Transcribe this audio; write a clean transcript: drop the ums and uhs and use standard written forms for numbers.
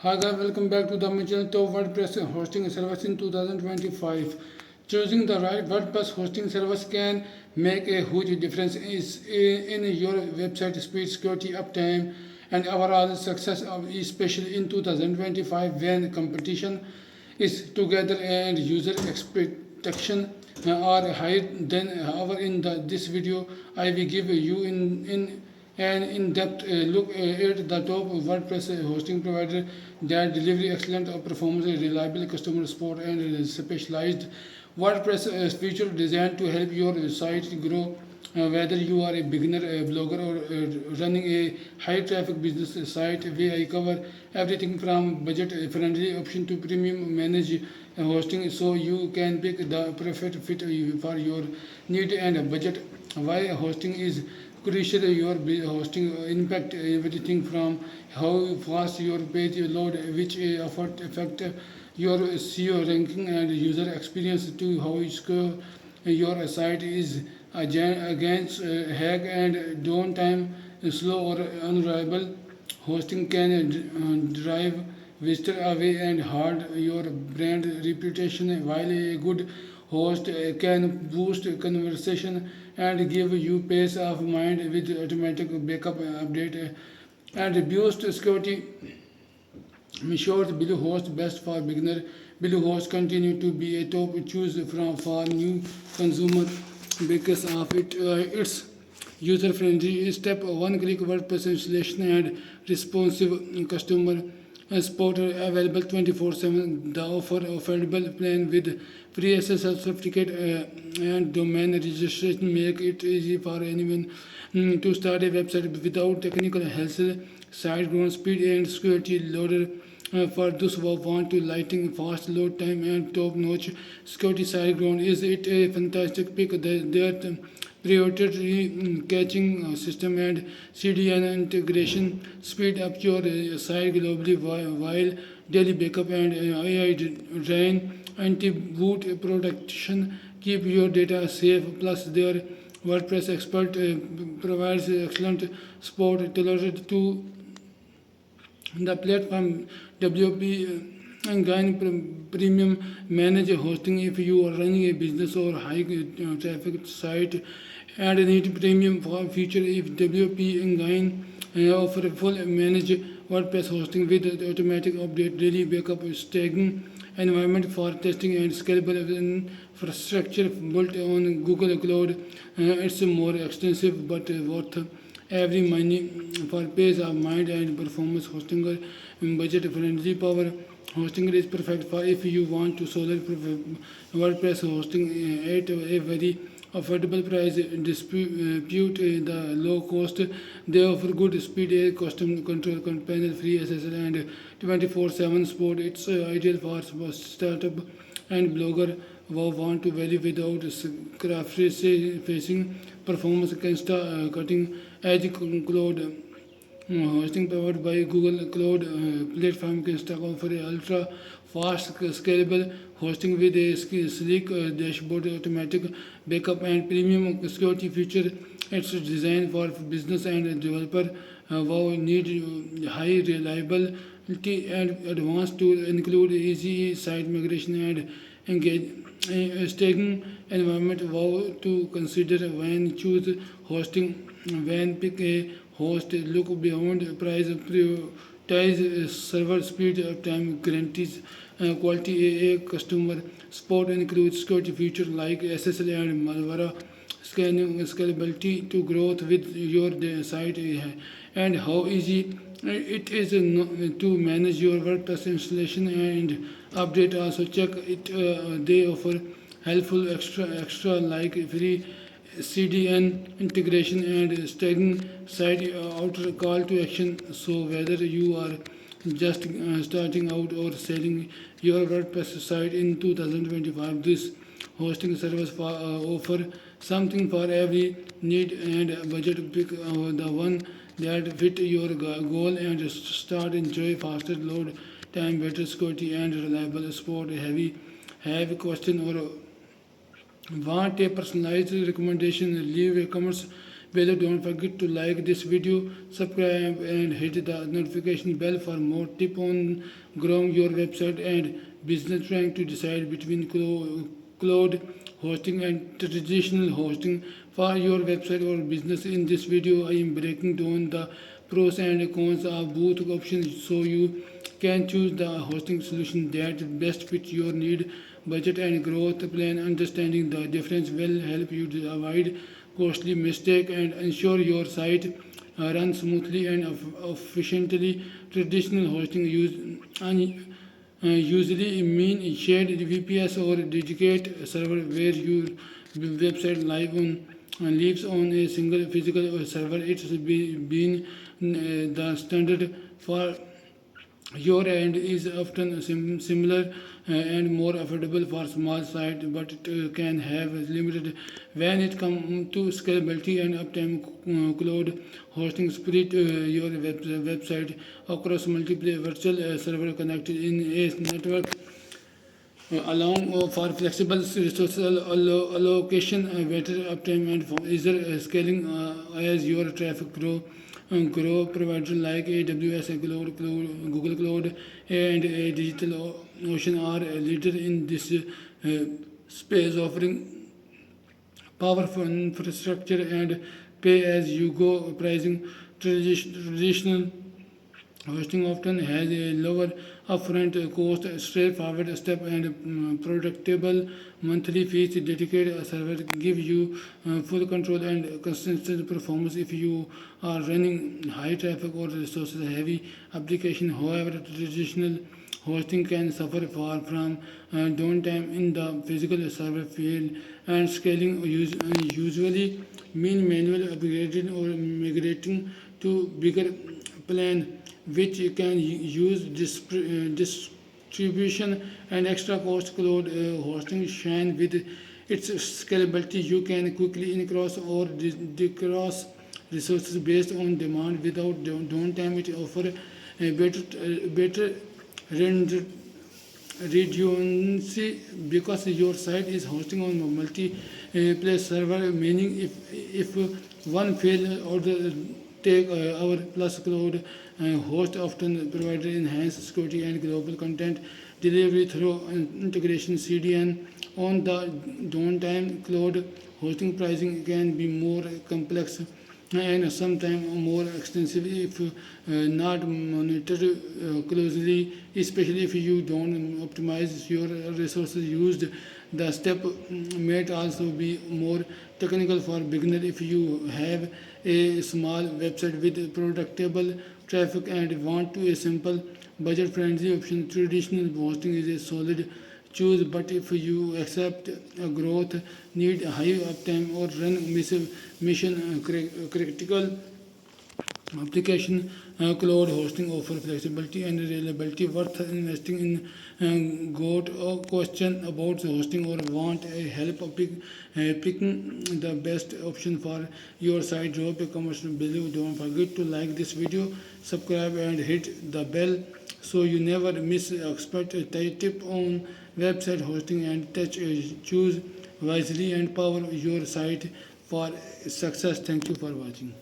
Hi guys, welcome back to the my channel Top WordPress hosting service in 2025. Choosing the right WordPress hosting service can make a huge difference in your website speed, security, uptime, and overall success, especially in 2025 when competition is together and user expectation are higher than ever. This video, I will give you in an in-depth look at the top WordPress hosting provider that deliver excellent performance, reliable customer support, and specialized WordPress feature designed to help your site grow. Whether you are a beginner, a blogger, or running a high-traffic business site, where I cover everything from budget-friendly option to premium managed hosting, so you can pick the perfect fit for your need and budget. Why hosting is crucial. Your hosting impact everything from how fast your page load, which affect your SEO ranking and user experience, to how secure your site is against hack and downtime. Slow or unreliable hosting can drive visitor away and hurt your brand reputation, while a good host can boost conversation and give you peace of mind with automatic backup update and reduced security. Short Bluehost best for beginner. Bluehost continue to be a top choice for new consumer because of its user-friendly step one-click WordPress installation and responsive customer support available 24/7. The offer affordable plan with free SSL certificate and domain registration make it easy for anyone to start a website without technical hassle. Site grown speed and security loader for those who want to lighting fast load time and top-notch security. SiteGround is it a fantastic pick. Their priority catching system and CDN integration speed up your site globally, while daily backup and AI drain anti-boot protection keep your data safe. Plus, their WordPress expert provides excellent support tailored to the platform. WP Engine Premium manage hosting. If you are running a business or high traffic site and need premium for feature, if WP Engine offer full manage WordPress hosting with automatic update, daily backup, staging environment for testing, and scalable infrastructure built on Google Cloud. It's more extensive but worth every money for peace of mind and performance. Hosting budget friendly power hosting is perfect for if you want to solo WordPress hosting at a very affordable price. Dispute the low cost. They offer good speed, custom control panel, free SSL, and 24/7 support. It's ideal for startup and blogger who want to value without facing performance can start cutting edge cloud hosting powered by Google Cloud platform. Can stack offer a ultra fast scalable hosting with a sleek dashboard, automatic backup, and premium security feature. It's designed for business and developer who need high reliability and advanced tools include easy site migration and engage staging environment. Wow to consider when choose hosting. When pick a host, look beyond price, prioritize server speed, time guarantees quality. AA customer support includes security features like SSL and malware scanning, scalability to growth with your site, and how easy it is to manage your WordPress installation and update. Also check it. They offer helpful extra like free CDN integration and staging site outer call to action. So whether you are just starting out or selling your WordPress site in 2025, this hosting service offer something for every need and budget. Pick the one that fit your goal and start enjoy faster load time, better security, and reliable support. Have a question or want a personalized recommendation, leave a comments below. Don't forget to like this video, subscribe and hit the notification bell for more tip on growing your website and business. Trying to decide between cloud hosting and traditional hosting for your website or business. In this video I am breaking down the pros and cons of both options so you can choose the hosting solution that best fits your need, budget and growth plan. Understanding the difference will help you to avoid costly mistake and ensure your site runs smoothly and efficiently. Traditional hosting usually mean shared VPS or dedicated server where your website lives on a single physical server. It's been the standard for your end is often similar and more affordable for small sites, but it can have limited when it comes to scalability and uptime. Cloud hosting spread your website across multiple virtual server connected in a network, allowing for flexible resource allocation, better uptime, and for easier scaling as your traffic grow. Providers like AWS, Google Cloud, and Digital Ocean are a leader in this space, offering powerful infrastructure and pay-as-you-go pricing. Traditional hosting often has a lower upfront cost, straightforward step, and predictable monthly fees. Dedicated server give you full control and consistent performance if you are running high traffic or resources heavy application. However, traditional hosting can suffer far from downtime in the physical server field, and scaling usually mean manual upgrading or migrating to bigger plan, which can use distribution and extra cost. Cloud hosting shine with its scalability. You can quickly increase or decrease resources based on demand without downtime. It offers a better render redundancy because your site is hosting on a multi-place server, meaning if one fail or the take our plus cloud host often provided enhanced security and global content delivery through integration CDN. On the downtime, cloud hosting pricing can be more complex and sometimes more extensive if not monitored closely, especially if you don't optimize your resources used. The step might also be more technical for beginner if you have a small website with predictable traffic and want to a simple budget friendly option. Traditional hosting is a solid choose, but if you accept a growth, need high uptime or run mission critical application, cloud hosting offer flexibility and reliability. Worth investing in. Got a question about the hosting or want a help of picking the best option for your site? Drop a comment below. Don't forget to like this video, subscribe and hit the bell so you never miss expert tip on website hosting and touch choose wisely and power your site for success. Thank you for watching.